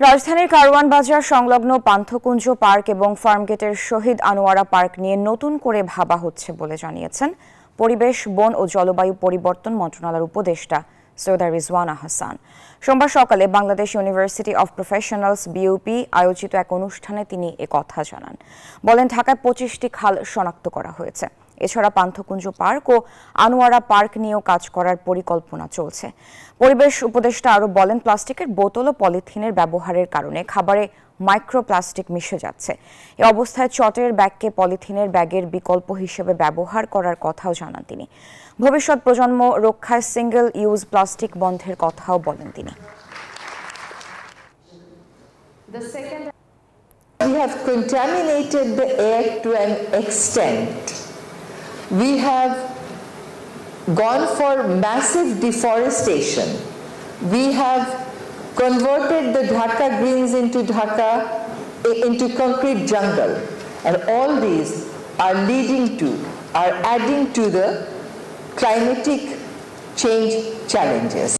রাজধানীর কারওয়ান বাজার সংলগ্ন পান্থকুঞ্জ পার্ক এবং ফার্মগেটের শহীদ আনোয়ারা পার্ক নিয়ে নতুন করে ভাবা হচ্ছে বলে জানিয়েছেন পরিবেশ, বন ও জলবায়ু পরিবর্তন মন্ত্রণালয়ের উপদেষ্টা সৈয়দা রিজওয়ানা হাসান। সোমবার সকালে Bangladesh university of professionals BUP আয়োজিত এক অনুষ্ঠানে তিনি একথা জানান। বলেন, ঢাকায় 25টি খাল শনাক্ত করা হয়েছে। এছাড়া পান্থকুঞ্জ পার্ক ও আনোয়ারা পার্ক নিয়েও কাজ করার পরিকল্পনা চলছে। পরিবেশ উপদেষ্টা আরও বলেন, প্লাস্টিকের বোতল ও পলিথিনের ব্যবহারের কারণে খাবারে মাইক্রোপ্লাস্টিক মিশে যাচ্ছে। এ অবস্থায় চটের ব্যাগকে পলিথিনের ব্যাগের বিকল্প হিসেবে ব্যবহার করার কথাও জানান তিনি। ভবিষ্যৎ প্রজন্ম রক্ষায় সিঙ্গেল ইউজ প্লাস্টিক বন্ধের কথাও বলেন তিনি। We have contaminated the air to an extent. We have gone for massive deforestation. We have converted the Dhaka greens into concrete jungle. And all these are adding to the climatic change challenges.